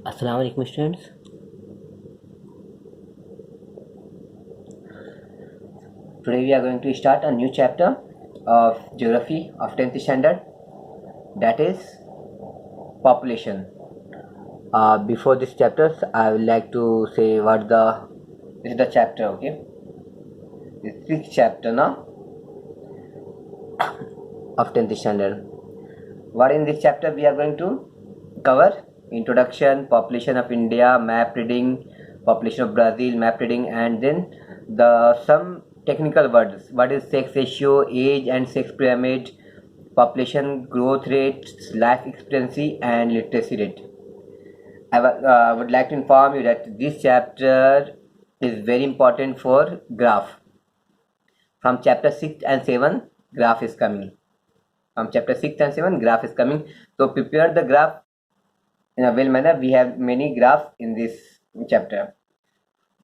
Assalamu alaikum students. Today we are going to start a new chapter of geography of 10th standard, that is population. Before this chapter, I would like to say what this is the chapter. Okay, this sixth chapter now of 10th standard. What in this chapter we are going to cover? Introduction, population of India, map reading, population of Brazil, map reading, and then some technical words. What is sex ratio, age and sex pyramid, population growth rate, life expectancy, and literacy rate. I would like to inform you that this chapter is very important for graph. From chapter 6 and 7, graph is coming. From chapter 6 and 7, graph is coming. So prepare the graph in a well manner. We have many graphs in this chapter.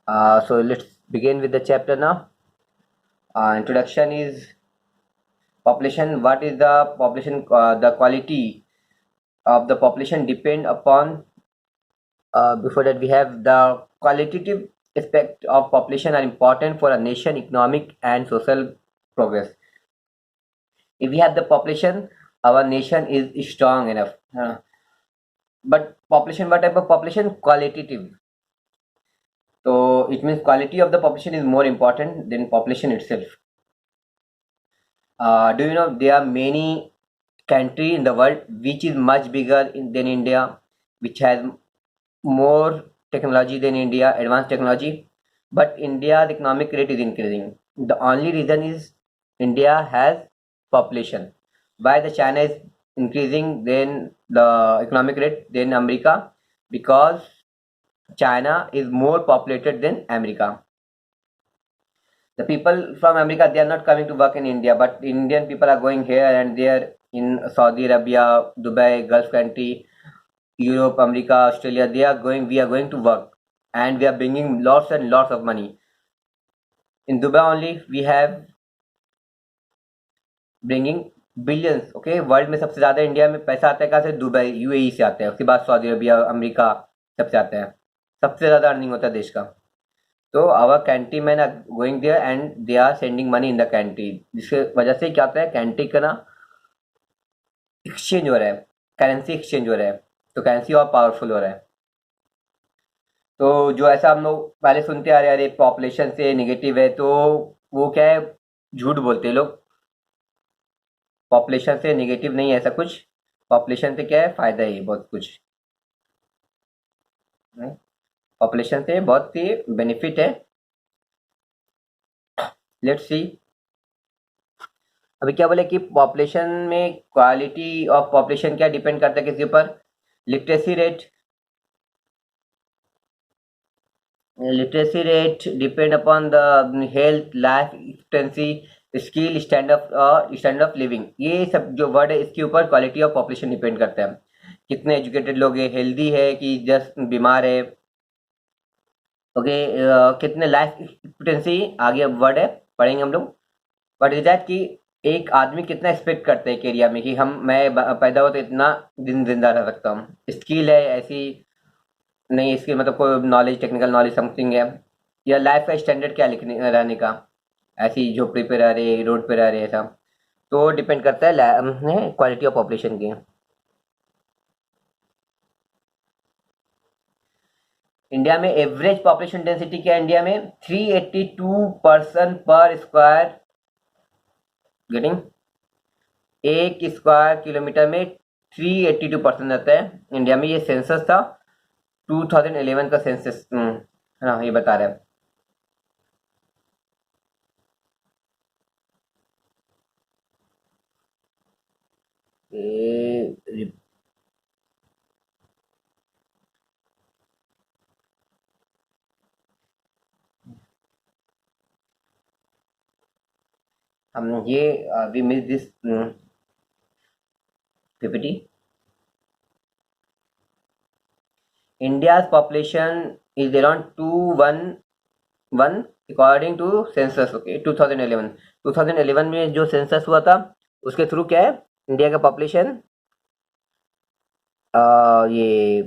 So let's begin with the chapter now. Introduction is population. What is the population? The quality of the population depend upon. Before that, we have the qualitative aspect of population are important for a nation economic and social progress. If we have the population, our nation is strong enough. But population, what type of population? Qualitative. So it means quality of the population is more important than population itself. Do you know there are many country in the world which is much bigger than India, which has more technology than India, advanced technology, but India's economic rate is increasing. The only reason is India has population. Why the China is increasing then the economic rate than America? Because China is more populated than America. The people from America, they are not coming to work in India, but Indian people are going here and there in Saudi Arabia, Dubai, Gulf country, Europe, America, Australia. We are going to work, and we are bringing lots and lots of money. In Dubai only, we have bringing billions. Okay, world में सबसे ज़्यादा India में पैसा आता है कहाँ से? Dubai, UAE से आता है. उसके बाद सऊदी अरबिया, अमेरिका सबसे आता है. सबसे ज़्यादा अर्निंग होता है देश का. तो our country man are going there and they are sending money in the country. जिसके वजह से क्या होता है, कंट्री का ना एक्सचेंज हो रहा है, करेंसी एक्सचेंज हो रहा है. तो करेंसी और पावरफुल हो रहा है. तो जो ऐसा हम लोग पहले सुनते आ रहे, अरे पॉपुलेशन से नेगेटिव है, तो वो क्या है, झूठ बोलते हैं लोग. पॉपुलेशन से नेगेटिव नहीं है ऐसा कुछ. पॉपुलेशन से क्या है, फायदा है बहुत कुछ. पॉपुलेशन से बहुत सी बेनिफिट है. Let's see. अभी क्या बोले कि पॉपुलेशन में क्वालिटी ऑफ पॉपुलेशन क्या डिपेंड करता है किसके ऊपर? Literacy rate. Literacy rate depend upon the health, life expectancy, skill, standard of living. ये सब जो वर्ड है इसके ऊपर क्वालिटी ऑफ पॉपुलेशन डिपेंड करता है. कितने एजुकेटेड लोग हैं, हेल्दी है कि जस्ट बीमार है. ओके, कितने लाइफ एक्सपेक्टेंसी आगे वर्ड है, पढ़ेंगे हम लोग. बट इज दैट कि एक आदमी कितना एक्सपेक्ट करता है एक एरिया में कि मैं पैदा हो तो इतना दिन जिंदा रह सकता हूँ. स्किल है ऐसी नहीं, स्किल मतलब कोई नॉलेज, टेक्निकल नॉलेज समथिंग है, या लाइफ का स्टैंडर्ड क्या लिखने रहने का, ऐसी झोपड़ी पे रह रहे, रोड पे रह रहे, ऐसा. तो डिपेंड करता है क्वालिटी ऑफ पॉपुलेशन की. इंडिया में एवरेज पॉपुलेशन डेंसिटी क्या है? इंडिया में 382 पर्सन पर स्क्वायर गेटिंग. एक स्क्वायर किलोमीटर में 382 पर्सन रहता है इंडिया में. ये सेंसस था 2011 का सेंसस, हाँ ये बता रहा है. हम ये we miss this PPT. India's population is around 211 according to census. Okay, 2011 में जो सेंसस हुआ था उसके थ्रू क्या है, इंडिया का पॉपुलेशन ये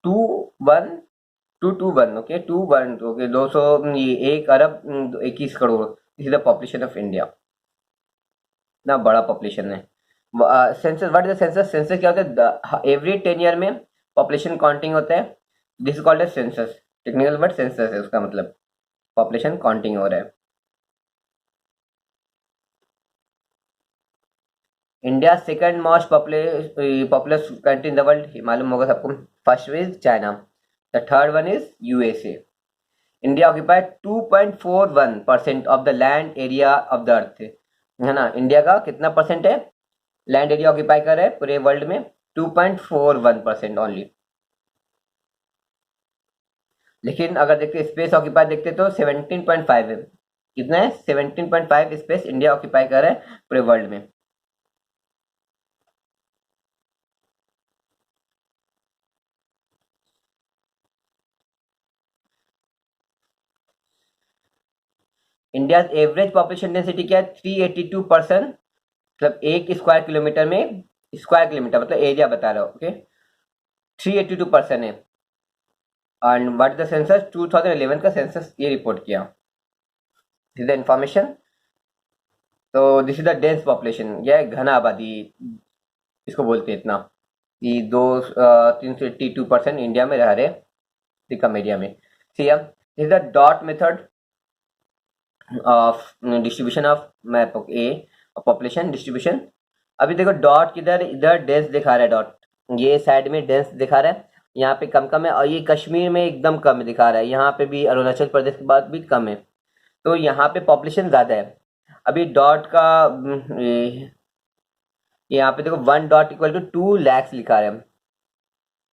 2.1 ओके 2.1 ओके 200 ये 1 अरब 21 crore is the population of India. ना बड़ा पॉपुलेशन है। Census what is the census? Census क्या होता है? एवरी 10 ईयर में पॉपुलेशन काउंटिंग होता है। This is called as census. Technical word census है, उसका मतलब पॉपुलेशन काउंटिंग हो रहा है। India second most populous country in the world, मालूम होगा सबको। First is China, the third one is USA. India occupied 2.41% of the land area of the earth, है ना। इंडिया का कितना परसेंट है लैंड एरिया ऑक्यूपाई कर रहा है पूरे वर्ल्ड में? 2.41% ओनली। लेकिन अगर देखते स्पेस ऑक्यूपाई देखते तो 17.5 है। कितना है? 17.5 स्पेस इंडिया ऑक्यूपाई कर रहा है पूरे वर्ल्ड में। इंडिया एवरेज पॉपुलेशन डेंसिटी क्या है? 382%, मतलब 1 स्क्वायर किलोमीटर में, स्क्वायर किलोमीटर मतलब एरिया बता रहा हूँ, ओके। 382% है। And what the census? 2011 का सेंसस ये रिपोर्ट किया। This the information. तो this is the dense population, यह घना आबादी इसको बोलते हैं इतना, कि 382% इंडिया में रह रहे कम एरिया में। C M this is the dot method of distribution of map a population distribution. अभी देखो डॉट किधर, इधर डेंस दिखा रहा है, डॉट ये साइड में डेंस दिखा रहा है, यहाँ पे कम कम है, और ये कश्मीर में एकदम कम दिखा रहा है, यहाँ पे भी अरुणाचल प्रदेश के बाद भी कम है, तो यहाँ पे पॉपुलेशन ज़्यादा है। अभी डॉट का यहाँ पे देखो 1 डॉट = 2 लाख लिखा है।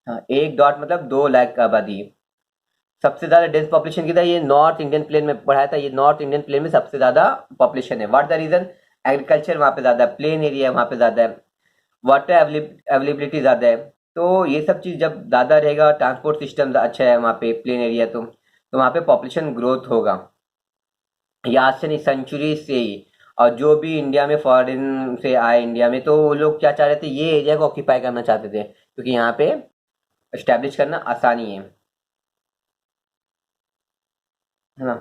हाँ, 1 डॉट मतलब 2 लाख का आबादी। सबसे ज्यादा डेंस पॉपुलेशन किधर? ये नॉर्थ इंडियन प्लेन में पढ़ाया था, ये नॉर्थ इंडियन प्लेन में सबसे ज्यादा पॉपुलेशन है। What the reason? एग्रीकल्चर वहाँ पे ज्यादा है, प्लेन एरिया है वहाँ पे ज्यादा है, वाटर अवेलेबिलिटी ज्यादा है। तो ये सब चीज जब ज्यादा रहेगा, ट्रांसपोर्ट सिस्टम अच्छा है वहाँ पे, प्लेन एरिया तो वहाँ पे पॉपुलेशन ग्रोथ होगा। ये आज से नहीं, सेंचुरी से ही। और जो भी इंडिया में फॉरेन से आए इंडिया में, तो वो लोग क्या चाह रहे थे? ये एरिया को ऑक्यूपाई करना चाहते थे, क्योंकि यहाँ पे एस्टेब्लिश करना आसानी है ना।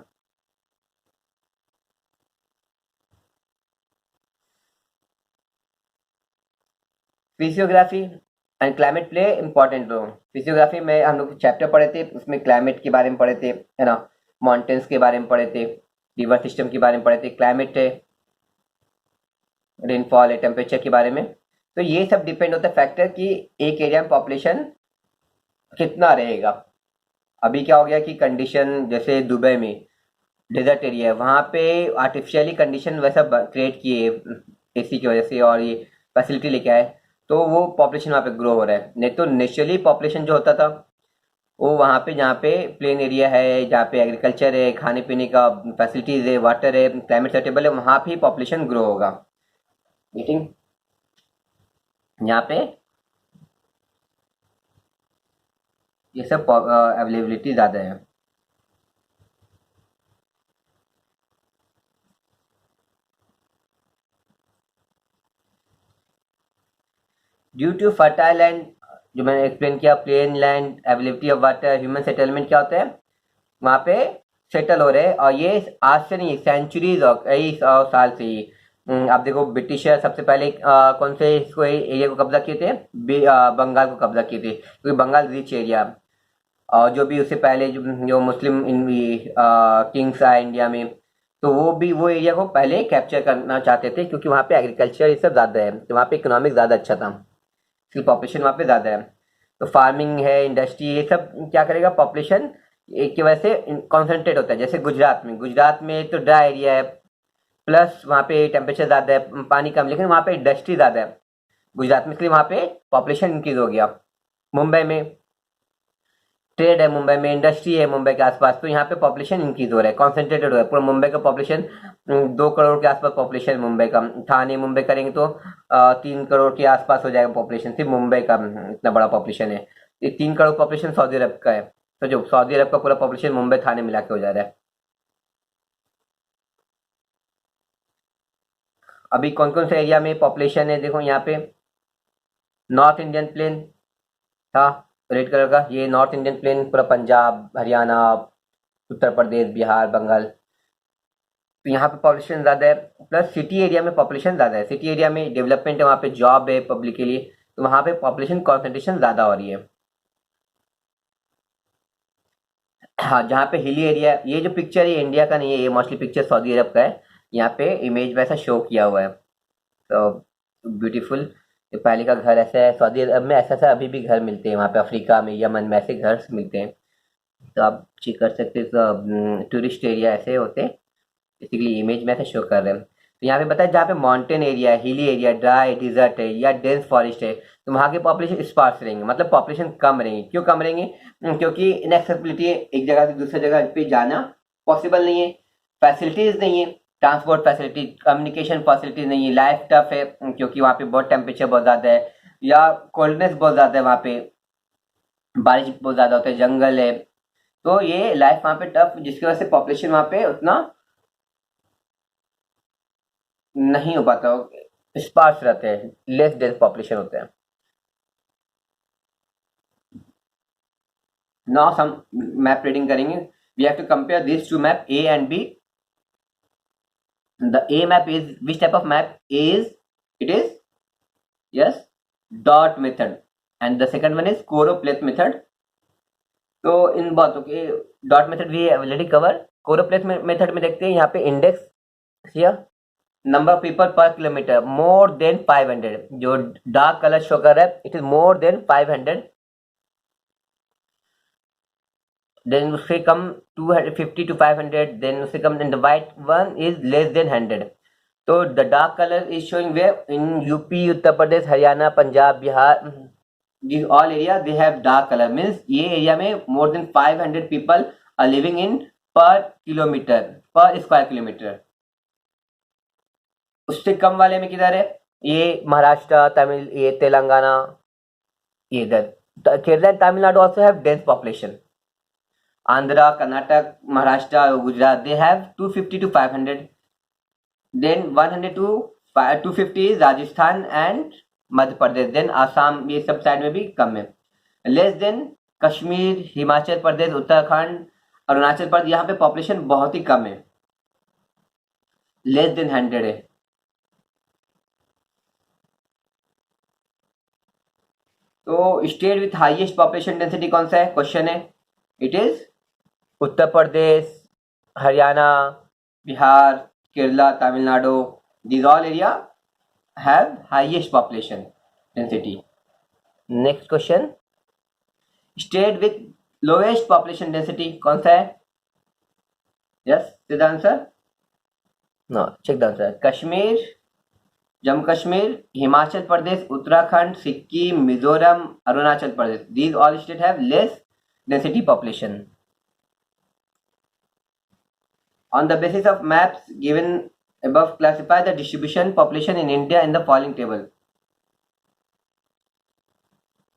Physiography and climate play important role. Physiography में हम लोग चैप्टर पढ़े थे, उसमें क्लाइमेट के बारे में पढ़े थे, है ना। माउंटेन्स के बारे में पढ़े थे, रिवर सिस्टम के बारे में पढ़े थे, क्लाइमेट है, रेनफॉल है, टेम्परेचर के बारे में। तो ये सब डिपेंड होता है फैक्टर कि एक एरिया में पॉपुलेशन कितना रहेगा। अभी क्या हो गया कि कंडीशन, जैसे दुबई में डेजर्ट एरिया है, वहाँ पे आर्टिफिशियली कंडीशन वैसा क्रिएट किए एसी की वजह से, और ये फैसिलिटी लेके आए, तो वो पॉपुलेशन वहाँ पे ग्रो हो रहा है। नहीं तो नेचुरली पॉपुलेशन जो होता था वो वहाँ पे, जहाँ पे प्लेन एरिया है, जहाँ पे एग्रीकल्चर है, खाने पीने का फैसिलिटीज है, वाटर है, क्लाइमेट सेटेबल है, वहाँ पे पॉपुलेशन ग्रो होगा। मीटिंग यहाँ पे ये सब अवेलेबिलिटी ज़्यादा है। ड्यू टू फर्टाइल लैंड, जो मैंने एक्सप्लेन किया, plain land, availability of water, human settlement क्या होता है, वहाँ पे सेटल हो रहे हैं। और ये आज से नहीं, सेंचुरीज और कई 100 साल से ही। आप देखो ब्रिटिशर सबसे पहले कौन से इसको एरिया को कब्जा किए थे? बंगाल को कब्जा किए थे, क्योंकि बंगाल रिच एरिया। और जो भी उससे पहले जो मुस्लिम किंग्स आए इंडिया में, तो वो भी वो एरिया को पहले कैप्चर करना चाहते थे, क्योंकि वहाँ पे एग्रीकल्चर ये सब ज़्यादा है, तो वहाँ पे इकोनॉमिक ज़्यादा अच्छा था, इसलिए पॉपुलेशन वहाँ पे ज़्यादा है। तो फार्मिंग है, इंडस्ट्री, ये सब क्या करेगा? पॉपुलेशन एक की वजह से कॉन्सेंट्रेट होता है। जैसे गुजरात में तो ड्राई एरिया है, प्लस वहाँ पे टेम्परेचर ज़्यादा है, पानी कम, लेकिन वहाँ पे इंडस्ट्री ज़्यादा है गुजरात में, इसलिए वहाँ पे पॉपुलेशन इंक्रीज हो गया। मुंबई में ट्रेड है, मुंबई में इंडस्ट्री है, मुंबई के आसपास, तो यहाँ पे पॉपुलेशन इंक्रीज हो रहा है, कॉन्सेंट्रेटेड हो रहा है। पूरा मुंबई का पॉपुलेशन 2 करोड़ के आसपास पॉपुलेशन मुंबई का। थाने मुंबई करेंगे तो 3 करोड़ के आसपास हो जाएगा पॉपुलेशन, सिर्फ मुंबई का इतना बड़ा पॉपुलेशन है। ये 3 करोड़ पॉपुलेशन सऊदी अरब का है, तो जो सऊदी अरब का पूरा पॉपुलेशन मुंबई थाने मिला के हो जा रहा है। अभी कौन कौन से एरिया में पॉपुलेशन है देखो यहाँ पे। नॉर्थ इंडियन प्लेन था, रेड कलर का, ये नॉर्थ इंडियन प्लेन पूरा पंजाब, हरियाणा, उत्तर प्रदेश, बिहार, बंगाल। तो यहाँ पे पॉपुलेशन ज़्यादा है, प्लस सिटी एरिया में पॉपुलेशन ज़्यादा है। सिटी एरिया में डेवलपमेंट है, वहाँ पे जॉब है पब्लिक के लिए, तो वहाँ पे पॉपुलेशन कॉन्सेंट्रेशन ज़्यादा हो रही है। हाँ, जहाँ पे हिली एरिया, ये जो पिक्चर है इंडिया का नहीं है, ये मोस्टली पिक्चर सऊदी अरब का है। यहाँ पे इमेज में ऐसा शो किया हुआ है, तो ब्यूटीफुल। पहले का घर ऐसा है, सऊदी अरब में ऐसा ऐसा अभी भी घर मिलते हैं, वहाँ पे अफ्रीका में, यमन में ऐसे घर मिलते हैं। तो आप चेक कर सकते हैं, टूरिस्ट एरिया ऐसे होते हैं, बेसिकली इमेज में ऐसे शो कर रहे हैं। तो यहाँ पे बताया जहाँ पे माउंटेन एरिया है, हिली एरिया, ड्राई डिजर्ट है या डेंस फॉरेस्ट है, तो वहाँ की पॉपुलेशन स्पार्स रहेंगे, मतलब पॉपुलेशन कम रहेंगी। क्यों कम रहेंगे? क्योंकि इनएक्सेसिबिलिटी है, एक जगह से दूसरी जगह पे जाना पॉसिबल नहीं है, फैसिलिटीज नहीं है, ट्रांसपोर्ट फैसिलिटी, कम्युनिकेशन फैसिलिटीज नहीं है, लाइफ टफ है क्योंकि वहाँ पे बहुत टेम्परेचर बहुत ज़्यादा है या कोल्डनेस बहुत ज़्यादा है, वहाँ पे बारिश बहुत ज़्यादा होता है, जंगल है, तो ये लाइफ वहाँ पे टफ, जिसकी वजह से पॉपुलेशन वहाँ पे उतना नहीं हो पाता, स्पार्स रहते हैं, लेस डेंस पॉपुलेशन होते हैं। नाउ हम मैप रीडिंग करेंगे। We have to compare this to map A and B. The A map is which type of map? A is, it is, yes, dot method, and the second one is choropleth method. तो इन बातों के dot method we already cover. Choropleth method में देखते हैं यहाँ पे index here, number of people per kilometre more than 500, जो डार्क कलर शो कर रहा है it is more than 500, then उससे कम 250 to 500, देन उससे कम, then the white one is less than 100। तो the dark colour is showing where in UP, Uttar Pradesh, Haryana, Punjab, Bihar, this all area they have dark colour, means ये area में more than 500 people are living in per kilometre, पर square kilometre. उससे कम वाले में किधर है? ये महाराष्ट्र, तमिल, ये तेलंगाना, ये इधर Kerala and Tamil Nadu also have dense population. Andhra, Karnataka, Maharashtra, Gujarat, they have 250 to 500, then 100 to 250 is Rajasthan and Madhya Pradesh, then Assam, ये सब साइड में भी कम है। लेस देन कश्मीर, हिमाचल प्रदेश, उत्तराखंड, अरुणाचल प्रदेश, यहाँ पे पॉपुलेशन बहुत ही कम है, लेस देन 100 है। तो state with highest population density कौन सा है? क्वेश्चन है। It is Uttar Pradesh, Haryana, Bihar, Kerala, Tamil Nadu, these all area have highest population density. Next question, state with lowest population density कौन सा है? Yes, see the answer? No, check the answer. Kashmir, Jammu Kashmir, Himachal Pradesh, Uttarakhand, Sikkim, Mizoram, Arunachal Pradesh, these all states have less density population. On the basis of maps given above, classify the distribution population in India in the following table.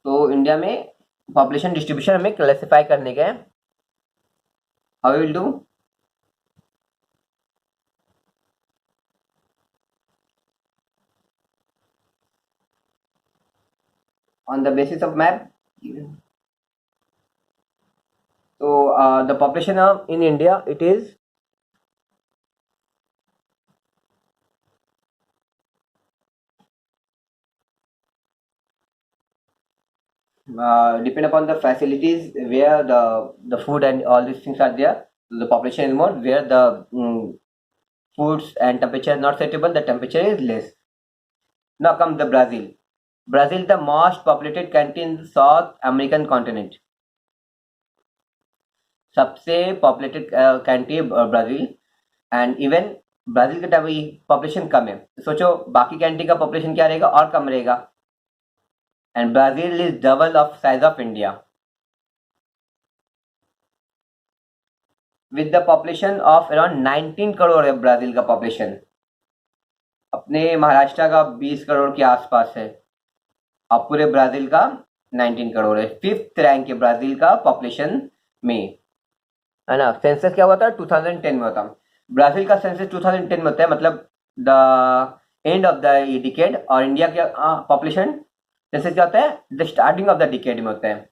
तो India में population distribution हमें classify करने का है। How will do? On the basis of map, so the population of in India, it is depend upon the facilities where the food and all these things are there, the population is more. Where the foods and temperature is not suitable, the temperature is less. Now comes the Brazil. Brazil, the most populated country in the South American continent. सबसे populated country Brazil, and even Brazil का population कम है, तो सोचो बाकी country का population क्या रहेगा? और कम रहेगा। And Brazil is double of size of India with the population of around 19 crore है ब्राज़ील का पॉपुलेशन। अपने महाराष्ट्र का 20 करोड़ के आसपास है, और पूरे ब्राज़ील का 19 करोड़ है। 5th रैंक है ब्राज़ील का पॉपुलेशन में, है ना। सेंसस क्या हुआ था? 2010 में होता। ब्राज़ील का सेंसस 2010 में होता है, मतलब the end of the decade, और इंडिया का पॉपुलेशन सेंसस क्या होता है? The starting of the decade में होता है।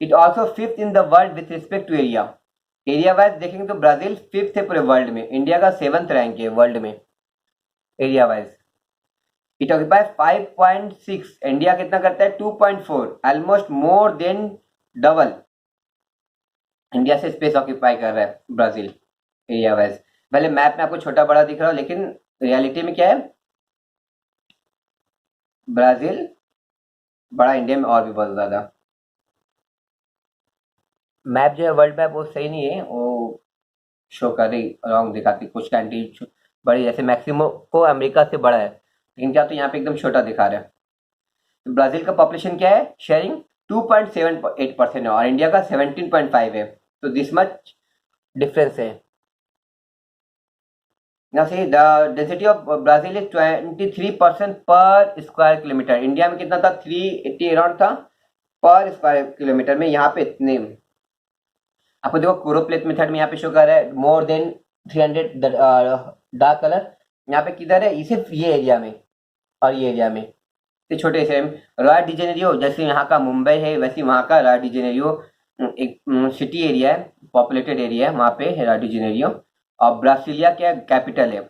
It also fifth in the world with respect to area. Area wise देखेंगे तो ब्राजील फिफ्थ है पूरे वर्ल्ड में, इंडिया का 7th रैंक है वर्ल्ड में area wise. It occupy 5.6, India कितना करता है 2.4, almost more than double India से स्पेस ऑक्यूपाई कर रहा है ब्राजील एरिया वाइज। पहले मैप में आपको छोटा बड़ा दिख रहा हो, लेकिन रियलिटी में क्या है, ब्राजील बड़ा, इंडिया में और भी बहुत ज्यादा। मैप जो है वर्ल्ड मैप वो सही नहीं है, वो शो कर रही रॉन्ग दिखाती, कुछ कंट्री बड़ी जैसे मैक्सिमो को अमेरिका से बड़ा है, लेकिन क्या तो यहाँ पे एकदम छोटा दिखा रहा है। तो ब्राजील का पॉपुलेशन क्या है, शेयरिंग 2.78% है और इंडिया का 17.5 है, तो दिस मच डिफरेंस है। Now see the density of Brazil is 23% पर स्क्वायर किलोमीटर। इंडिया में कितना था 380 अराउंड था पर स्क्वायर किलोमीटर में, यहाँ पे इतने आपको देखो क्लोरोप्लेट मेथड में यहाँ पे शो कर रहा है मोर देन 300 डार्क कलर, यहाँ पे किधर है, सिर्फ ये एरिया में और ये एरिया में, तो छोटे से रॉय डिजेनेरियो जैसे यहाँ का मुंबई है वैसे वहाँ का रॉय डिजेनेरियो एक सिटी एरिया है, पॉपुलेटेड एरिया है, वहाँ पे है रॉय डिजेनेरियो। और ब्रासिलिया क्या कैपिटल है,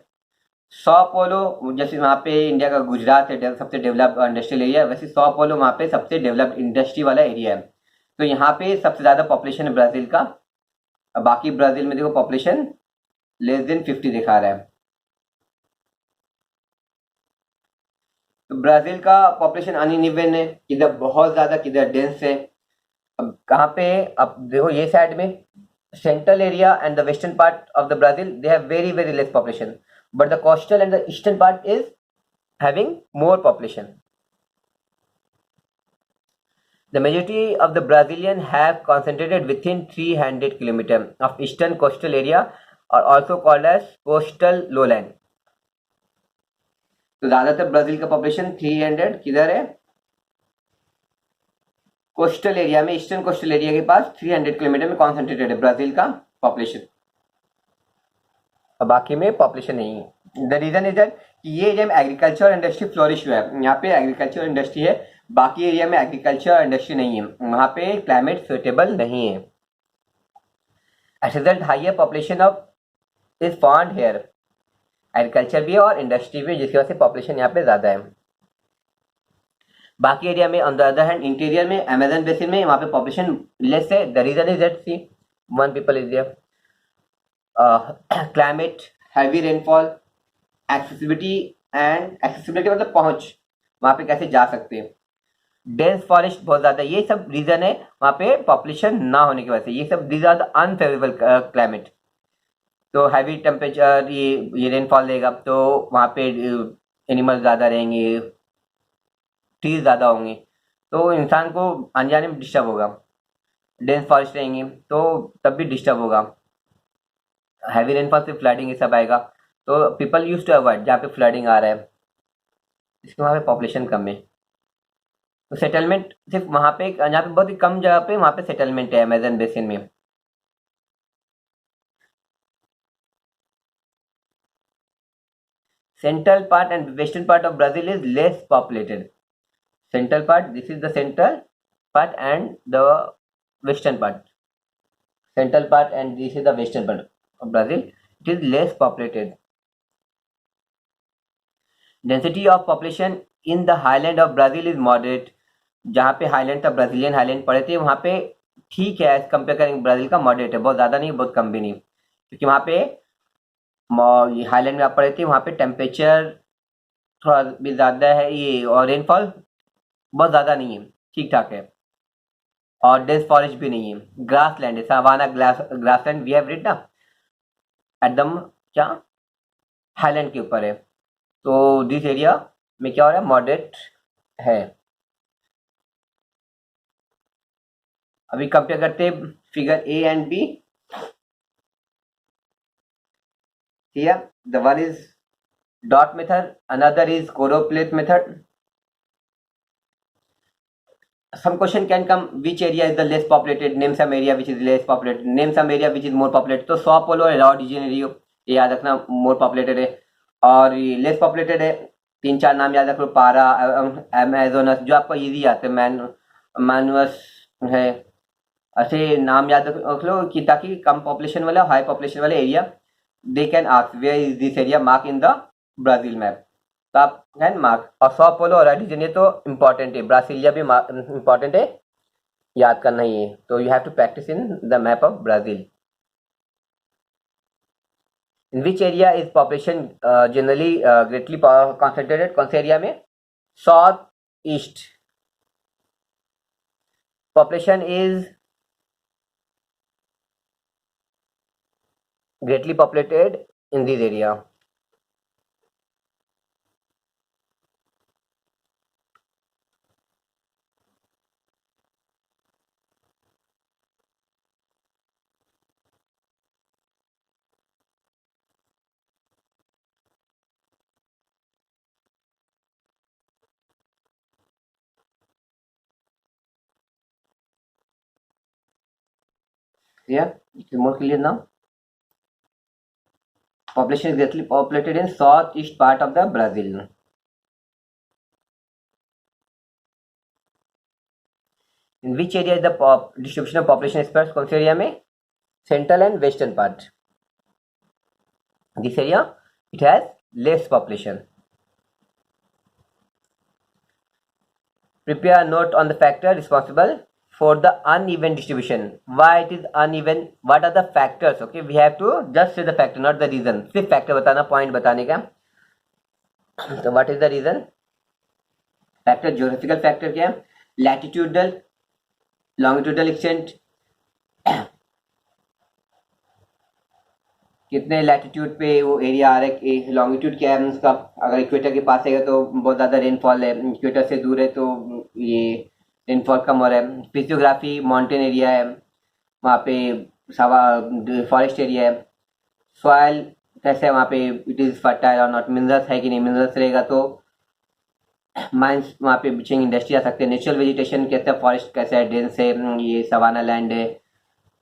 सौ पोलो जैसे वहाँ पे इंडिया का गुजरात है सबसे डेवलप्ड इंडस्ट्रियल एरिया, वैसे सौ पोलो वहाँ पे सबसे डेवलप्ड इंडस्ट्री वाला एरिया है। तो यहाँ पे सबसे ज़्यादा पॉपुलेशन है ब्राज़ील का, बाकी ब्राज़ील में देखो पॉपुलेशन लेस देन 50 दिखा रहा है। तो ब्राज़ील का पॉपुलेशन अनइवन है, किधर बहुत ज़्यादा किधर डेंस है। अब कहाँ पे, अब देखो ये साइड में central area and the western part of the Brazil, they have very less population, but the coastal and the eastern part is having more population. The majority of the Brazilian have concentrated within 300 km of eastern coastal area, or also called as coastal lowland. तो ज्यादातर Brazil का population 300 किधर है, coastal area में, eastern coastal area के पास 300 kilometre में concentrated है Brazil का पॉपुलेशन, और बाकी में पॉपुलेशन नहीं है। द रीजन इज दैट कि ये एरिया में एग्रीकल्चर इंडस्ट्री फ्लोरिश हुआ है, यहाँ पे एग्रीकल्चर इंडस्ट्री है, बाकी एरिया में एग्रीकल्चर इंडस्ट्री नहीं है, वहाँ पे क्लाइमेट सुटेबल नहीं है। As result higher population of is found here, agriculture भी है और इंडस्ट्री भी, जिसकी वजह से पॉपुलेशन यहाँ पे ज़्यादा है। बाकी एरिया में on the other hand interior में अमेजन बेसिन में वहाँ पे पॉपुलेशन लेस है। The reason is that see one people is there, climate, heavy rainfall, accessibility and accessibility मतलब पहुंच, वहाँ पे कैसे जा सकते हैं, डेंस फॉरेस्ट बहुत ज़्यादा, ये सब रीज़न है वहाँ पे पॉपुलेशन ना होने की वजह से, ये सब these are the unfavourable climate. तो हैवी टेम्परेचर, ये रेनफॉल देगा तो वहाँ पे एनिमल ज़्यादा रहेंगे, ट्रीज ज़्यादा होंगे, तो इंसान को आने जाने में डिस्टर्ब होगा। डेंस फॉरेस्ट रहेंगे तो तब भी डिस्टर्ब होगा। हैवी रेनफॉल से फ्लडिंग ये सब आएगा, तो पीपल यूज टू अवॉइड जहाँ पे फ्लडिंग आ रहा है, इसके वहाँ पे पॉपुलेशन कम है। तो सेटलमेंट सिर्फ वहाँ पे, जहाँ पे बहुत ही कम जगह पे वहाँ पे सेटलमेंट है अमेजन बेसिन में। Central part and western part of Brazil is less populated. Central part, this is the central part and the western part. Central part and this is the western part of Brazil. It is less populated. Density of population in the highland of Brazil is moderate. जहाँ पे highland था, Brazilian highland पड़े थे, वहाँ पे ठीक है, as compare करेंगे ब्राजील का मॉडरेट है, बहुत ज़्यादा नहीं बहुत कम भी नहीं, क्योंकि वहाँ पे हाईलैंड में आप पड़े थे, वहाँ पे टेम्परेचर थोड़ा भी ज़्यादा है ये, और रेनफॉल बहुत ज़्यादा नहीं है, ठीक ठाक है, और डेंस फॉरेस्ट भी नहीं है, ग्रास लैंड है, savanna grass land we have read ना, एकदम क्या हाईलैंड के ऊपर है। तो दिस एरिया में क्या हो रहा है, मॉडरेट है। अभी कंपेयर करते हैं figure A and B. Here the one is dot method, another is choropleth method. Some question can come, which area is the less populated, name some area which is less populated, name some area which is more populated। तो सौ पोलो है, raw de Janeiro ये याद रखना मोर populated है, और ये less populated है, 3-4 नाम याद रख लो, पारा, अमेजोनस जो आपको इजी आते हैं, मैनुअस है, ऐसे नाम याद रख लो कि ताकि कम पॉपुलेशन वाला हाई पॉपुलेशन वाले area they can ask where is this area mark in the Brazil map, तो आप कैन मार्क। और सौ पोलो और रियो तो इम्पॉर्टेंट है, ब्रासीलिया भी इम्पॉर्टेंट है, याद करना ही है, तो you have to practise in the map of Brazil. In which area is population generally greatly concentrated, कौन से एरिया में? South east population is greatly populated in this area. Clear? It is more clear now. Population is greatly populated in southeast part of the Brazil. In which area is the distribution of population spread? कौन से area में? Central and western part. This area it has less population. Prepare a note on the factor responsible for the uneven distribution. Why it is uneven? What are the factors? Okay, we have to just say the factor, not the reason. सिर्फ factor बताना, point बताने का. So what is the reason? Factor, geographical factor क्या है? Latitudinal, longitudinal extent, कितने latitude पे वो area आ रहा है, लॉन्गिट्यूड क्या है उसका, अगर इक्वेटर के पास है तो बहुत ज़्यादा रेनफॉल है, इक्वेटर से दूर है तो ये रेनफॉल कम हो रहा है। फिजियोग्राफी, माउंटेन एरिया है, वहाँ पे फॉरेस्ट एरिया है। सॉइल कैसे है वहाँ पे, इट इज़ फर्टाइल और नॉट, मिनरल्स है कि नहीं, मिनरल्स रहेगा तो माइंस वहाँ पे बिचिंग इंडस्ट्री आ सकते हैं। नेचुरल वेजिटेशन कैसे है, फॉरेस्ट कैसा है, डेंस है, ये सवाना लैंड है,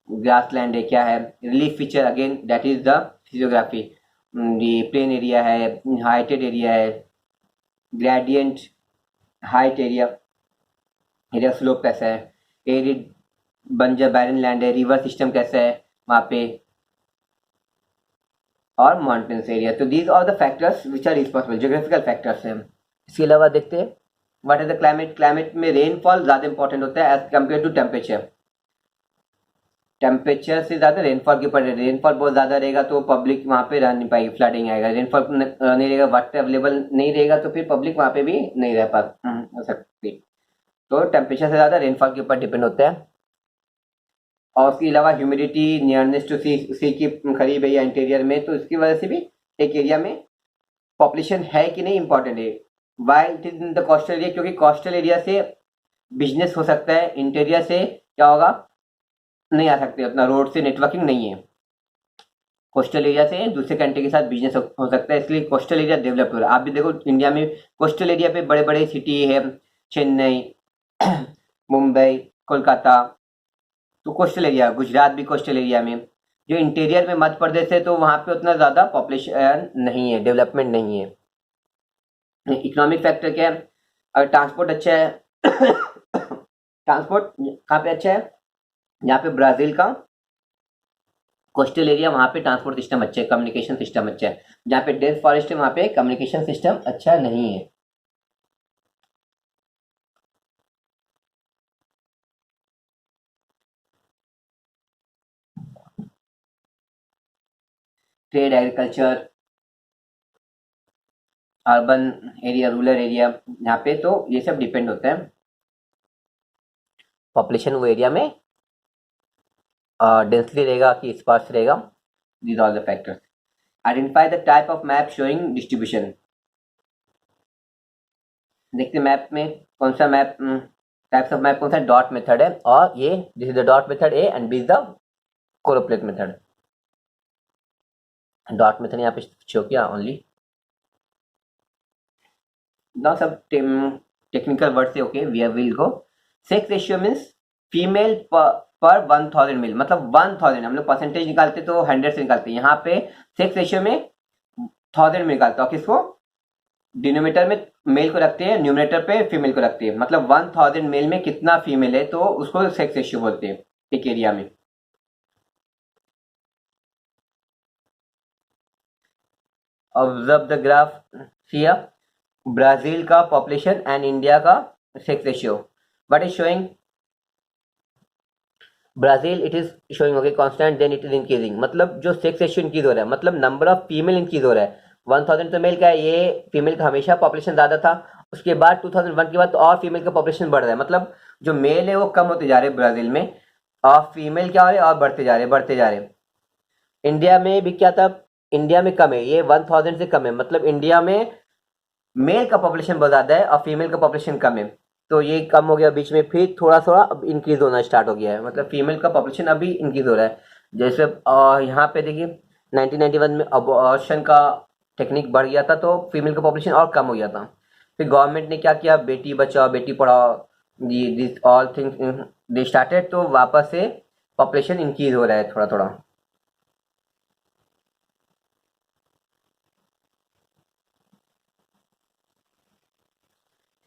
ग्रास लैंड है, क्या है। Relief feature again that is the physiography, ये प्लेन एरिया है, हाइटेड एरिया है, gradient height area, area slope कैसा है, एरिड बंजर बैरन लैंड है, रिवर सिस्टम कैसा है वहाँ पे, और माउंटेन्स एरिया। तो these are the factors which are responsible, geographical factors हैं। इसके अलावा देखते हैं what is the climate. Climate में रेनफॉल ज़्यादा इंपॉर्टेंट होता है as compare to temperature. Temperature से ज़्यादा रेनफॉल के ऊपर, रेनफॉल बहुत ज़्यादा रहेगा तो पब्लिक वहाँ पे रह नहीं पाएगी, फ्लडिंग आएगा। रेनफॉल नहीं रहेगा, वाटर अवेलेबल नहीं रहेगा तो फिर पब्लिक वहाँ पे भी नहीं रह पा सकती। तो टेम्परेचर से ज़्यादा रेनफॉल के ऊपर डिपेंड होता है। और उसके अलावा ह्यूमिडिटी, नियरनेस टू सी की करीब है या इंटीरियर में, तो इसकी वजह से भी एक एरिया में पॉपुलेशन है कि नहीं इंपॉर्टेंट है। Why it is in the coastal area, क्योंकि कोस्टल एरिया से बिजनेस हो सकता है, इंटीरियर से क्या होगा, नहीं आ सकते, अपना रोड से नेटवर्किंग नहीं है। कोस्टल एरिया से दूसरे कंट्री के साथ बिजनेस हो सकता है, इसलिए कोस्टल एरिया डेवलप हो रहा है। आप भी देखो इंडिया में कोस्टल एरिया पे बड़े बड़े सिटी है, चेन्नई, मुंबई, कोलकाता, तो कोस्टल एरिया। गुजरात भी कोस्टल एरिया में। जो इंटीरियर में मध्य प्रदेश है तो वहाँ पे उतना ज़्यादा पॉपुलेशन नहीं है, डेवलपमेंट नहीं है। इकोनॉमिक फैक्टर क्या है, अगर ट्रांसपोर्ट अच्छा है ट्रांसपोर्ट कहाँ पे अच्छा है, यहाँ पे ब्राज़ील का कोस्टल एरिया, वहाँ पे ट्रांसपोर्ट सिस्टम अच्छा है, कम्युनिकेशन सिस्टम अच्छा है। जहाँ पे डेंस फॉरेस्ट है वहाँ पे कम्युनिकेशन सिस्टम अच्छा नहीं है। Trade, agriculture, urban area, rural area, यहाँ पे तो ये सब डिपेंड होता है। पॉपुलेशन वो एरिया में डेंसली रहेगा कि स्पार्स रहेगा, these are the factors. Identify the type of map showing distribution. देखते मैप में कौन सा मैप, टाइप्स ऑफ मैप कौन सा, डॉट मेथड है, और ये this is the dot method A and B is the choropleth method. Dot method यहाँ पे शो किया ओनली। नाउ सब टेक्निकल वर्ड से okay, we will go. Sex ratio means female per 1000 mail, मतलब 1000 हम लोग परसेंटेज निकालते तो 100 से निकालते हैं, यहाँ पे सेक्स रेशियो में 1000 में निकालते हैं। किसको, डिनोमिनेटर में मेल को रखते हैं, न्यूमरेटर पे फीमेल को रखते हैं, मतलब 1000 मेल में कितना फीमेल है तो उसको सेक्स रेशियो बोलते हैं। एक एरिया में। Observe the graph here, Brazil का पॉपुलेशन एंड इंडिया का sex ratio. What is showing? Brazil it is showing okay constant, then it is increasing, मतलब जो सेक्स रेशियो इंक्रीज हो रहा है, मतलब नंबर ऑफ फीमेल इंक्रीज हो रहा है। 1000 तो मेल का है, ये फीमेल का हमेशा पॉपुलेशन ज्यादा था, उसके बाद 2001 के बाद तो और फीमेल का पॉपुलेशन बढ़ रहा है, मतलब जो मेल है वो कम होते जा रहे हैं ब्राजील में, और फीमेल क्या हो रहे हैं और बढ़ते जा रहे हैं, बढ़ते जा रहे हैं। इंडिया में भी क्या था, इंडिया में कम है, ये 1000 से कम है, मतलब इंडिया में मेल का पॉपुलेशन बहुत ज्यादा है और फीमेल का पॉपुलेशन कम है। तो ये कम हो गया बीच में, फिर थोड़ा थोड़ा अब इंक्रीज होना स्टार्ट हो गया है, मतलब फीमेल का पॉपुलेशन अभी इंक्रीज हो रहा है। जैसे यहाँ पे देखिए 1991 में अबॉर्शन का टेक्निक बढ़ गया था, तो फीमेल का पॉपुलेशन और कम हो गया था। फिर गवर्नमेंट ने क्या किया, बेटी बचाओ बेटी पढ़ाओ, ये this all things they started, तो वापस से पॉपुलेशन इंक्रीज हो रहा है थोड़ा थोड़ा।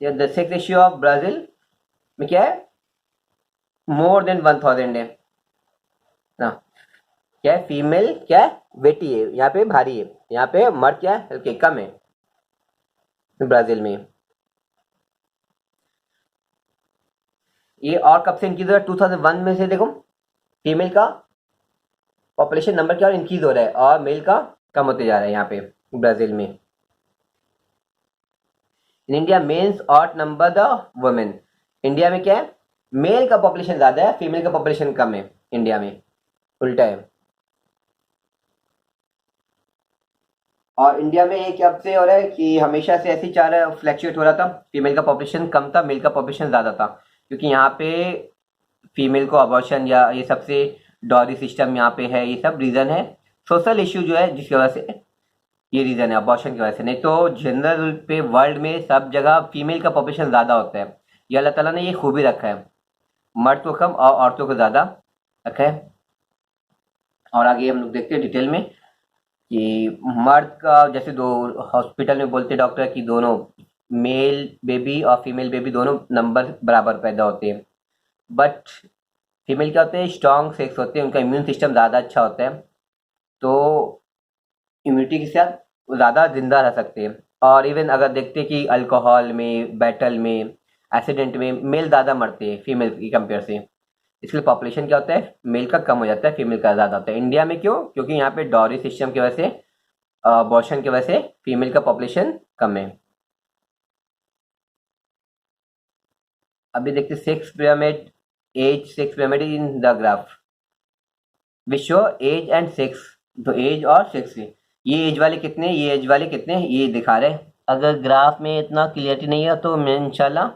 The sex ratio of Brazil में क्या है, मोर देन 1000 है ना। क्या है, फीमेल क्या है, बेटी है, यहाँ पे भारी है, यहाँ पे मर्द क्या है, हल्के कम है ब्राजील में। ये और कब से इंक्रीज हो रहा है, 2001 में से देखो फीमेल का पॉपुलेशन नंबर क्या इंक्रीज हो रहा है और मेल का कम होते जा रहा है यहाँ पे ब्राजील में। In India mens outnumber the women, India में क्या है, मेल का पॉपुलेशन ज्यादा है, फीमेल का पॉपुलेशन कम है इंडिया में, उल्टा है। और इंडिया में ये कब से हो रहा है कि हमेशा से ऐसे ही चाह रहा है, फ्लैक्चुएट हो रहा था, फीमेल का पॉपुलेशन कम था, मेल का पॉपुलेशन ज्यादा था, क्योंकि यहाँ पे फीमेल को अबॉर्शन या ये सबसे डॉरी सिस्टम यहाँ पे है, ये सब रीजन है, सोशल इश्यू जो है जिसकी वजह से ये रीजन है अबॉर्शन की वजह से, नहीं तो जनरल पे वर्ल्ड में सब जगह फीमेल का पॉपुलेशन ज्यादा होता है। ये अल्लाह ताला ने ये खूबी रखा है, मर्द को कम और औरतों को ज्यादा रखा है। और आगे हम लोग देखते हैं डिटेल में कि मर्द का जैसे दो हॉस्पिटल में बोलते डॉक्टर कि दोनों मेल बेबी और फीमेल बेबी दोनों नंबर बराबर पैदा होते हैं, बट फीमेल क्या होते हैं, स्ट्रॉन्ग सेक्स होते हैं, उनका इम्यून सिस्टम ज़्यादा अच्छा होता है, तो इम्यूनिटी के साथ वो ज़्यादा जिंदा रह सकते हैं। और इवन अगर देखते हैं कि अल्कोहल में, बैटल में, एक्सीडेंट में मेल ज़्यादा मरते हैं फीमेल की कंपेयर से, इसलिए पॉपुलेशन क्या होता है, मेल का कम हो जाता है, फीमेल का ज़्यादा होता है। इंडिया में क्यों, क्योंकि यहाँ पे डॉरी सिस्टम की वजह से, अबॉर्शन की वजह से फीमेल का पॉपुलेशन कम है। अभी देखते sex pyramid, age sex pyramid in the graph we show age and sex, तो एज और सेक्स, ये एज वाले कितने, ये एज वाले कितने, ये दिखा रहे हैं। अगर ग्राफ में इतना क्लियरिटी नहीं है तो मैं इंशाल्लाह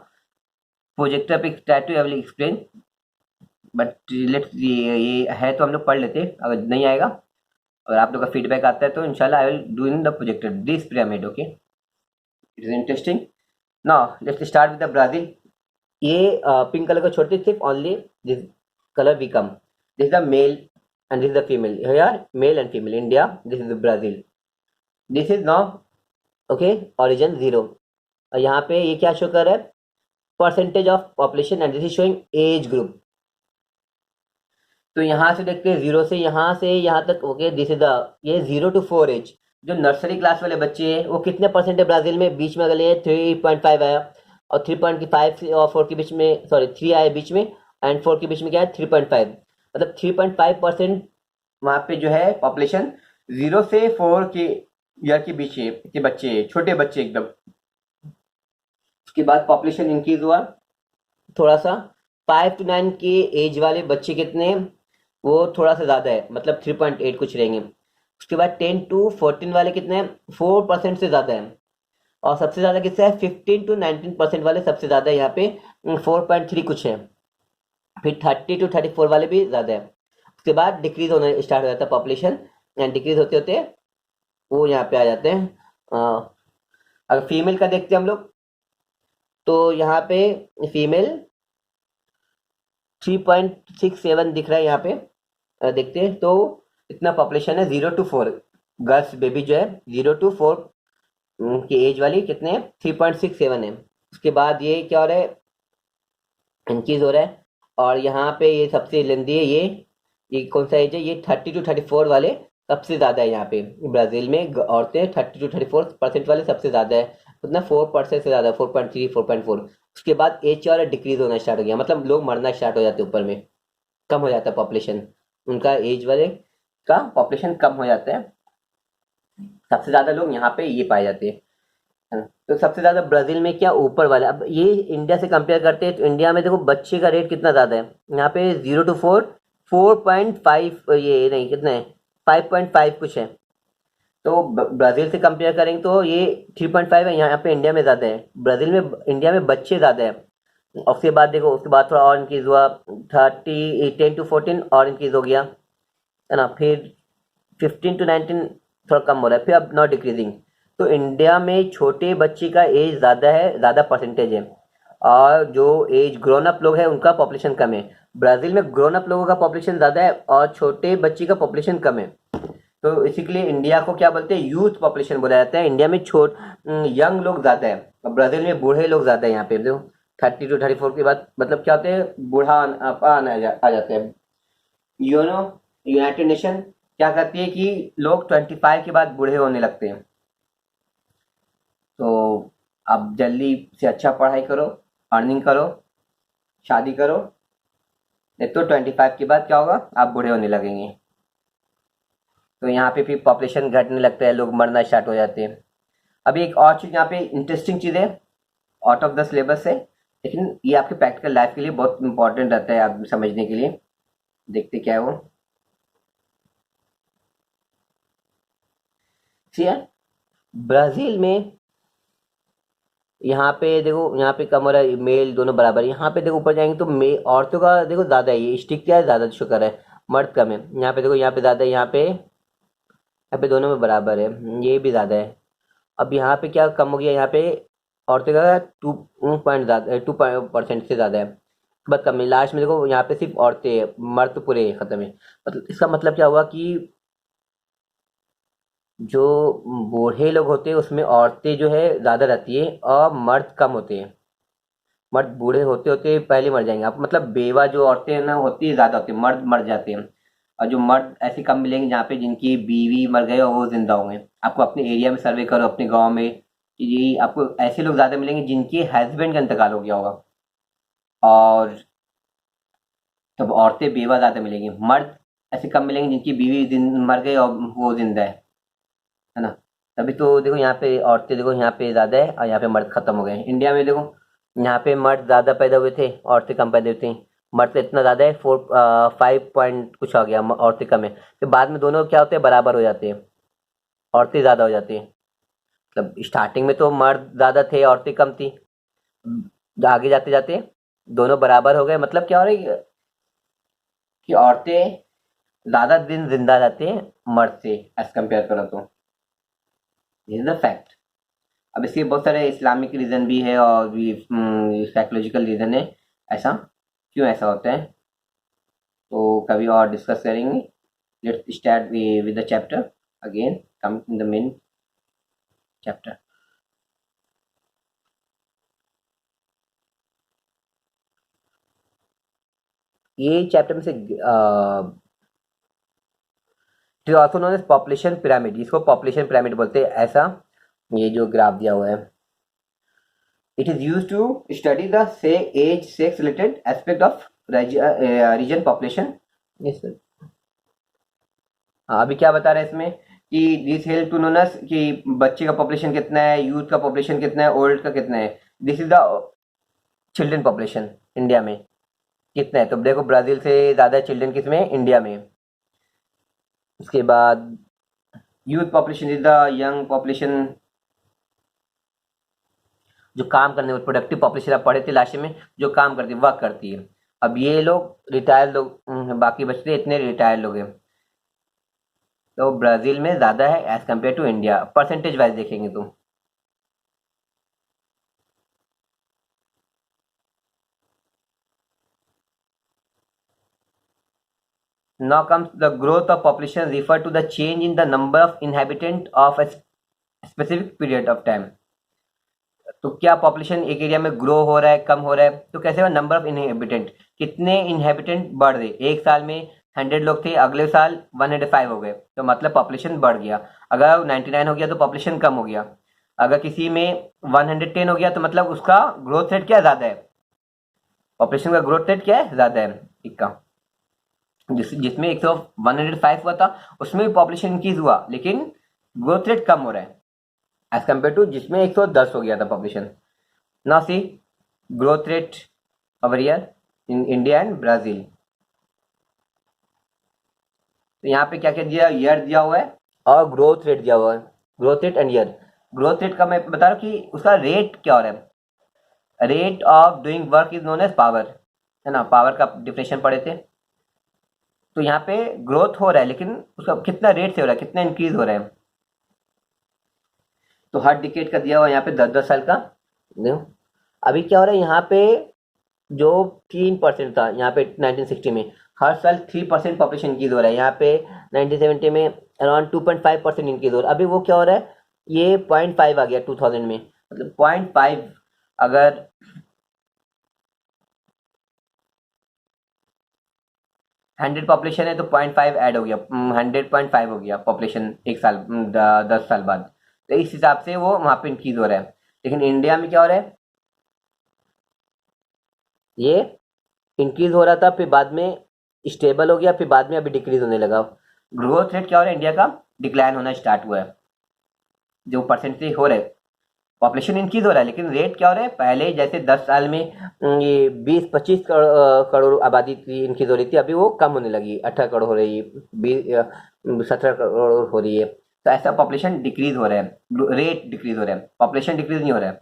प्रोजेक्टर पे try to will explain, but let's ये है तो हम लोग पढ़ लेते हैं, अगर नहीं आएगा और आप लोग का फीडबैक आता है तो इंशाल्लाह I will do in the projector this pyramid, okay, it is interesting. Now let's start with the Brazil. ये पिंक कलर का छोटे सिर्फ only this colour we come, this is the male and this is the female, here male and female, India, this is Brazil, this is now okay origin 0, और यहाँ पे ये क्या show कर रहा है, percentage of population, and this is showing age group. तो यहाँ से देखते हैं 0 से यहाँ तक, ओके, दिस इज द ये 0 to 4 एज, जो नर्सरी क्लास वाले बच्चे हैं वो कितने परसेंट है ब्राजील में, बीच में अगर ये 3.5 आया और 3.5 और 4 के बीच में, सॉरी 3 आया बीच में एंड 4 के बीच में क्या है 3.5, मतलब 3.5% वहाँ पे जो है पॉपुलेशन 0 से 4 के ईयर के बीच के बच्चे, छोटे बच्चे एकदम। उसके बाद पॉपुलेशन इंक्रीज हुआ थोड़ा सा, 5 to 9 के एज वाले बच्चे कितने, वो थोड़ा सा ज़्यादा है, मतलब 3.8 कुछ रहेंगे। उसके बाद 10 to 14 वाले कितने हैं, 4% से ज़्यादा है, और सबसे ज़्यादा किससे है, 15 to 19% वाले सबसे ज़्यादा है, यहाँ पे 4.3 कुछ है। फिर 30 to 34 वाले भी ज़्यादा है। उसके बाद डिक्रीज होना स्टार्ट हो जाता है पॉपुलेशन, एंड डिक्रीज होते होते वो यहाँ पे आ जाते हैं। अगर फीमेल का देखते हैं हम लोग, तो यहाँ पे फीमेल 3.67 दिख रहा है यहाँ पे, देखते हैं तो इतना पॉपुलेशन है 0 to 4, गर्ल्स बेबी जो है 0 to 4 की एज वाली कितने हैं, 3.67 है। उसके बाद ये क्या हो रहा है, इंक्रीज हो रहा है, और यहाँ पे ये सबसे लेंदी है, ये कौन सा एज है, ये 30 to 34 वाले सबसे ज़्यादा है यहाँ पे। ब्राज़ील में औरतें 30 to 34% वाले सबसे ज़्यादा है, उतना 4% से ज़्यादा, 4.3 4.4। उसके बाद एज और डिक्रीज होना स्टार्ट हो गया, मतलब लोग मरना स्टार्ट हो जाते हैं ऊपर में, कम हो जाता है पॉपुलेशन, उनका एज वाले का पॉपुलेशन कम हो जाता है। सबसे ज़्यादा लोग यहाँ पे ये पाए जाते हैं। तो सबसे ज्यादा ब्राजील में क्या ऊपर वाला। अब ये इंडिया से कंपेयर करते हैं तो इंडिया में देखो बच्चे का रेट कितना ज्यादा है, यहाँ पे 0 to 4 4.5, ये नहीं कितना है, 5.5 कुछ है। तो ब्राजील से कंपेयर करेंगे तो ये 3.5 है, यहाँ पे इंडिया में ज्यादा है, ब्राजील में इंडिया में बच्चे ज्यादा है। और उसके बाद देखो, उसके बाद थोड़ा और इंक्रीज हुआ, 10 to 14 और इंक्रीज हो गया, है ना। फिर 15 to 19 थोड़ा कम हो रहा है, फिर अब नॉट डिक्रीजिंग। तो इंडिया में छोटे बच्चे का एज ज़्यादा है, ज़्यादा परसेंटेज है, और जो एज ग्रोन अप लोग हैं उनका पॉपुलेशन कम है। ब्राज़ील में ग्रोन अप लोगों का पॉपुलेशन ज़्यादा है और छोटे बच्चे का पॉपुलेशन कम है। तो इसी के लिए इंडिया को क्या बोलते हैं, यूथ पॉपुलेशन बोला जाता है। इंडिया में यंग लोग ज़्यादा है और ब्राज़ील में बूढ़े लोग ज़्यादा है। यहाँ पे देखो 30 to 34 के बाद मतलब क्या होते हैं, आ जाते हैं। यूनाइटेड नेशन क्या कहती है कि लोग 25 के बाद बूढ़े होने लगते हैं। तो अब जल्दी से अच्छा पढ़ाई करो, अर्निंग करो, शादी करो, नहीं तो 25 के बाद क्या होगा, आप बूढ़े होने लगेंगे। तो यहाँ पे फिर पॉपुलेशन घटने लगता है, लोग मरना स्टार्ट हो जाते हैं। अभी एक और चीज़ यहाँ पे इंटरेस्टिंग चीज़ है, आउट ऑफ द सिलेबस है, लेकिन ये आपके प्रैक्टिकल लाइफ के लिए बहुत इंपॉर्टेंट रहता है आप समझने के लिए। देखते क्या है वो। सी है ब्राज़ील में, यहाँ पे देखो, यहाँ पे कम हो रहा है, मेल दोनों बराबर है। यहाँ पे देखो ऊपर जाएंगे तो मे औरतों का देखो ज़्यादा है, ये स्टिक क्या है, ज़्यादा शुक्र है, मर्द कम है। यहाँ पे देखो, यहाँ पे ज़्यादा है, यहाँ पे दोनों में बराबर है, ये भी ज़्यादा है। अब यहाँ पे क्या कम हो गया, यहाँ पे औरतों का 2% से ज़्यादा है, बस कम है। लास्ट में देखो यहाँ पे सिर्फ औरतें हैं, मर्द तो पूरे खत्म है। मतलब इसका मतलब क्या हुआ कि जो बूढ़े लोग होते हैं उसमें औरतें जो है ज़्यादा रहती है और मर्द कम होते हैं। मर्द बूढ़े होते होते पहले मर जाएंगे आप, मतलब बेवा जो औरतें हैं ना होती है ज़्यादा होती है, मर्द मर जाते हैं। और जो मर्द ऐसे कम मिलेंगे जहाँ पे जिनकी बीवी मर गए और वो जिंदा होंगे। आपको अपने एरिया में सर्वे करो, अपने गांव में, कि ये आपको ऐसे लोग ज़्यादा मिलेंगे जिनके हस्बैंड का इंतकाल हो गया होगा। और तब औरतें बेवा ज़्यादा मिलेंगी, मर्द ऐसे कम मिलेंगे जिनकी बीवी मर गई और वो जिंदा है ना। तभी तो देखो यहाँ पे औरतें देखो यहाँ पे ज़्यादा है और यहाँ पे मर्द खत्म हो गए। इंडिया में देखो, यहाँ पे मर्द ज़्यादा पैदा हुए थे, औरतें कम पैदा हुई थी। मर्द तो इतना ज़्यादा है, 5 पॉइंट कुछ हो गया, औरतें कम है। फिर बाद में दोनों क्या होते हैं, बराबर हो जाते हैं, औरतें ज़्यादा हो जाती हैं। मतलब स्टार्टिंग में तो मर्द ज़्यादा थे, औरतें कम थी, आगे जाते जाते दोनों बराबर हो गए। मतलब क्या हो रहा है कि औरतें ज़्यादा दिन जिंदा रहते हैं मर्द से एज कम्पेयर करो तो, दिस इज द फैक्ट। अब इसके बहुत सारे इस्लामिक रीज़न भी है और भी साइकोलॉजिकल रीज़न है, ऐसा क्यों ऐसा होता है, तो कभी और डिस्कस करेंगे। Let's start with the chapter again, come in the main chapter. ये चैप्टर में से it also known as population pyramid, इसको पॉपुलेशन पिरामिड बोलते हैं, ऐसा ये जो ग्राफ दिया हुआ है। It is used to study the say age sex related aspect of region population. Yes sir. हाँ, अभी क्या बता रहे हैं इसमें कि दिस हेल्प टू नोनस कि बच्चे का पॉपुलेशन कितना है, यूथ का पॉपुलेशन कितना है, ओल्ड का कितना है। This is the children population India में कितना है। तो देखो ब्राजील से ज़्यादा चिल्ड्रन किसमें, इंडिया में। उसके बाद youth population is the young population, जो काम करने में प्रोडक्टिव पॉपुलेशन आप पढ़े थे लास्ट में, जो काम करती है, वर्क करती है। अब ये लोग रिटायर लोग, बाकी बचते इतने रिटायर लोग हैं। तो ब्राज़ील में ज़्यादा है as compare to India, percentage wise देखेंगे तो। Now comes the growth of population refer to the change in the number of inhabitant of a specific period of time. तो क्या पॉपुलेशन एक एरिया में ग्रो हो रहा है, कम हो रहा है, तो कैसे हुआ, नंबर ऑफ इनहेबिटेंट, कितने इनहेबिटेंट बढ़ रहे, एक साल में 100 लोग थे, अगले साल 105 हो गए, तो मतलब पॉपुलेशन बढ़ गया। अगर 99 हो गया तो पॉपुलेशन कम हो गया। अगर किसी में 110 हो गया तो मतलब उसका ग्रोथ रेट क्या ज्यादा है, पॉपुलेशन का ग्रोथ रेट क्या है, ज्यादा है इक्का। जिसमें 105 हुआ था उसमें भी पॉपुलेशन इंक्रीज हुआ लेकिन ग्रोथ रेट कम हो रहा है एज कम्पेयर टू जिसमें 110 हो गया था population. Now see growth rate over year in India and Brazil. तो यहाँ पे क्या क्या दिया, ईयर दिया हुआ है और ग्रोथ रेट दिया हुआ है, growth rate and year. Growth rate का मैं बता रहा हूँ कि उसका रेट क्या हो रहा है, rate of doing work is known as power, है ना, पावर का डिफिनेशन पढ़े थे। तो यहाँ पे ग्रोथ हो रहा है लेकिन उसका कितना रेट से हो रहा है, कितना इंक्रीज हो रहा है। तो हर डिकेट का दिया हुआ यहाँ पे 10-10 साल का। देखो अभी क्या हो रहा है यहाँ पे, जो 3% था यहाँ पे 1960 में, हर साल 3% पॉपुलेशन इंक्रीज हो रहा है। यहाँ पे 1970 में अराउंड 2.5% इंक्रीज हो रहा है। अभी वो क्या हो रहा है, ये 0.5 आ गया 2000 में, मतलब 0.5। अगर 100 पॉपुलेशन है तो 0.5 ऐड हो गया, 100.5 हो गया पॉपुलेशन एक साल, 10 साल बाद। तो इस हिसाब से वो वहां पे इंक्रीज हो रहा है। लेकिन इंडिया में क्या हो रहा है, ये इंक्रीज हो रहा था फिर बाद में स्टेबल हो गया, फिर बाद में अभी डिक्रीज होने लगा। ग्रोथ रेट क्या हो रहा है इंडिया का, डिक्लाइन होना स्टार्ट हुआ है। जो परसेंटेज हो रहा है, पॉपुलेशन इंक्रीज हो रहा है लेकिन रेट क्या हो रहा है, पहले जैसे 10 साल में ये 20-25 करोड़ आबादी थी इंक्रीज हो रही थी, अभी वो कम होने लगी, 18 करोड़ हो रही है, 17 करोड़ हो रही है। तो ऐसा पॉपुलेशन डिक्रीज हो रहा है, रेट डिक्रीज हो रहा है, पॉपुलेशन डिक्रीज नहीं हो रहा है।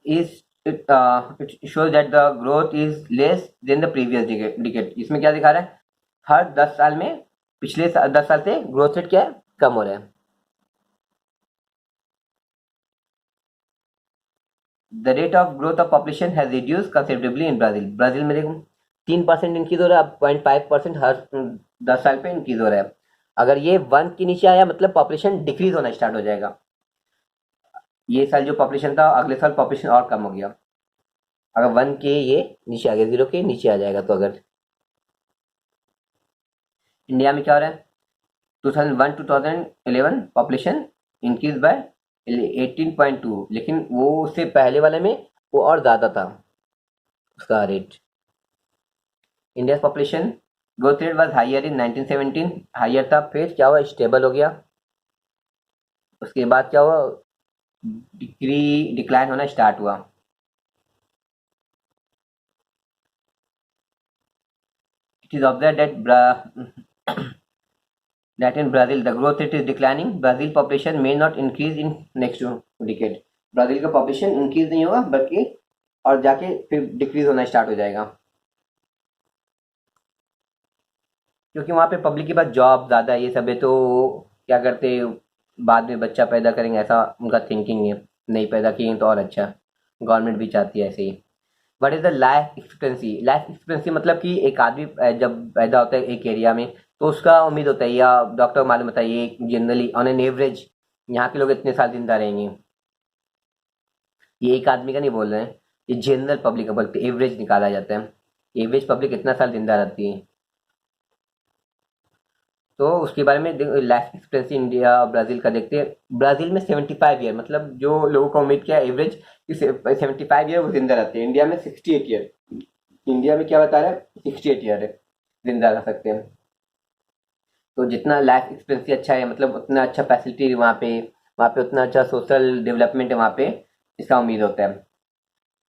is it shows that the growth is less than the previous decade। इसमें क्या दिखा रहा है, हर 10 साल में पिछले 10 साल से ग्रोथ रेट क्या है, कम हो रहा है। The rate of growth of population has reduce considerably in Brazil. Brazil में देखो 3% इंक्रीज हो रहा है, अब 0.5% हर 10 साल पे इंक्रीज हो रहा है। अगर ये 1 के नीचे आया मतलब पॉपुलेशन डिक्रीज होना स्टार्ट हो जाएगा। ये साल जो पॉपुलेशन था अगले साल पॉपुलेशन और कम हो गया। अगर 1 के ये नीचे आ गया, 0 के नीचे आ जाएगा। तो अगर इंडिया में क्या हो रहा है, 2001 2011 पॉपुलेशन इंक्रीज बाय 18.2, लेकिन वो उससे पहले वाले में वो और ज़्यादा था उसका rate. India population growth rate was higher in 1917, higher था, फिर क्या हुआ, स्टेबल हो गया। उसके बाद क्या हुआ, डिक्लाइन होना स्टार्ट हुआ। It is observe that in Brazil the growth rate is declining, Brazil population may not increase in next decade। Brazil का पॉपुलेशन इंक्रीज नहीं होगा बल्कि और जाके फिर डिक्रीज होना स्टार्ट हो जाएगा, क्योंकि वहाँ पे पब्लिक के पास जॉब ज़्यादा है, ये सब है, तो क्या करते बाद में बच्चा पैदा करेंगे ऐसा उनका थिंकिंग है, नहीं पैदा किए तो और अच्छा। गवर्नमेंट भी चाहती है ऐसे ही। What is the life expectancy, life expectancy मतलब कि एक आदमी जब पैदा होता है एक एरिया में तो उसका उम्मीद होता है, या डॉक्टर मालूम होता है, ये जनरली ऑन एन एवरेज यहाँ के लोग इतने साल जिंदा रहेंगे। ये एक आदमी का नहीं बोल रहे हैं, ये जनरल पब्लिक का बोलते, एवरेज निकाला जाता है, एवरेज पब्लिक इतना साल जिंदा रहती है। तो उसके बारे में लाइफ एक्सपेक्टेंसी इंडिया और ब्राज़ील का देखते हैं। ब्राज़ील में 75 ईयर, मतलब जो लोगों का उम्मीद क्या है एवरेज 75 ईयर वो जिंदा रहते हैं। इंडिया में 68 ईयर, इंडिया में क्या बता रहा है 68 ईयर है जिंदा रह सकते हैं। तो जितना लाइफ एक्सपेक्टेंसी अच्छा है मतलब उतना अच्छा फैसिलिटी वहाँ पे उतना अच्छा सोशल डेवलपमेंट है वहाँ पे, इसका उम्मीद होता है।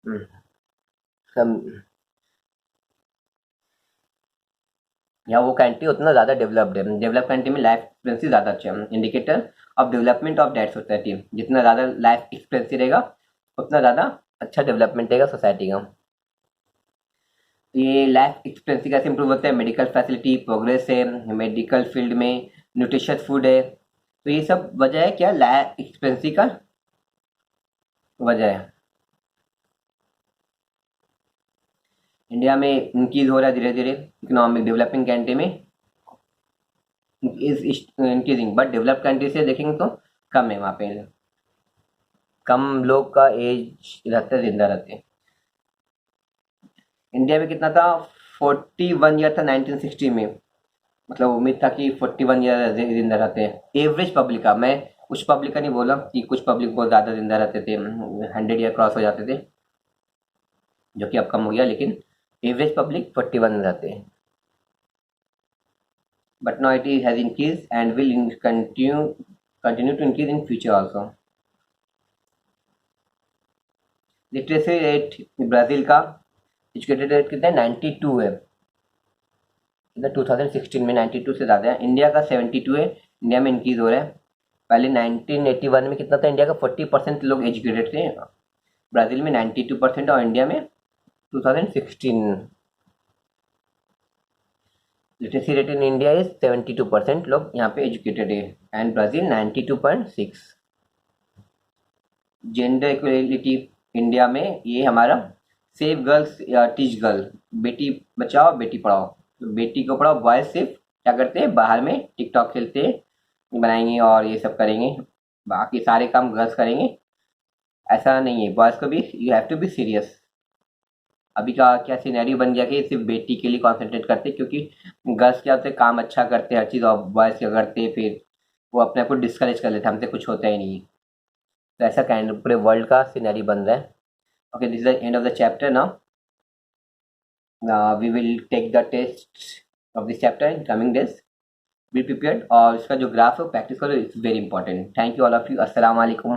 हम्म, सब या वो कंट्री उतना ज़्यादा डेवलप्ड है, डेवलप कंट्री में लाइफ एक्सपेक्टेंसी ज़्यादा अच्छा है। Indicator of development of that society, जितना ज़्यादा लाइफ एक्सपेक्टेंसी रहेगा उतना ज़्यादा अच्छा डेवलपमेंट रहेगा सोसाइटी का। ये लाइफ एक्सपेक्टेंसी कैसे इंप्रूव होता है, मेडिकल फैसिलिटी, प्रोग्रेस है मेडिकल फील्ड में, न्यूट्रिशियस फूड है। तो ये सब वजह है क्या, लाइफ एक्सपेक्टेंसी का वजह है। इंडिया में इंक्रीज हो रहा है धीरे धीरे, इकोनॉमिक डेवलपिंग कंट्री में is increasing, but developed country से देखेंगे तो कम है, वहाँ पे कम लोग का एज रहते, जिंदा रहते। इंडिया में कितना था, 41 ईयर था 1960 में, मतलब उम्मीद था कि 41 ईयर जिंदा रहते हैं एवरेज पब्लिक का। मैं कुछ पब्लिक का नहीं बोला कि कुछ पब्लिक बहुत ज़्यादा जिंदा रहते थे, 100 ईयर क्रॉस हो जाते थे, जो कि अब कम हो गया, लेकिन एवरेज पब्लिक 41 रहते हैं। But now it has increase and will continue to increase in future also. Literacy rate Brazil का एजुकेटेड रेट कितना है, 92 है, इधर 2016 में 92 से ज़्यादा है। इंडिया का 72 है, इंडिया में इंक्रीज हो रहा है। पहले 1981 में कितना था, इंडिया का 40% लोग एजुकेटेड थे, ब्राज़ील में 92% और इंडिया में 2016। Literacy rate in India is 72% लोग यहाँ पे एजुकेटेड है, and Brazil 92.6। Gender equality India में ये हमारा सेव गर्ल्स या टीच गर्ल, बेटी बचाओ बेटी पढ़ाओ। तो बेटी को पढ़ाओ, बॉयज सिर्फ क्या करते हैं, बाहर में टिकटॉक खेलते बनाएंगे और ये सब करेंगे, बाकी सारे काम गर्ल्स करेंगे। ऐसा नहीं है, बॉयज़ को भी you have to be serious. अभी का क्या सिनेरियो बन गया कि सिर्फ बेटी के लिए कॉन्सेंट्रेट करते, क्योंकि गर्ल्स क्या होते काम अच्छा करते हर चीज़, और बॉयज़ क्या करते फिर वो अपने आप को डिस्करेज कर लेते, हमसे कुछ होता ही नहीं। तो ऐसा काइंड पूरे वर्ल्ड का सिनेरियो बन रहा है। Okay, this is the end of the chapter now. We will take the test of this chapter in coming days. Be prepared, और इसका जो ग्राफ है प्रैक्टिस करो, it's very important. Thank you all of you, अस्सलाम वालेकुम।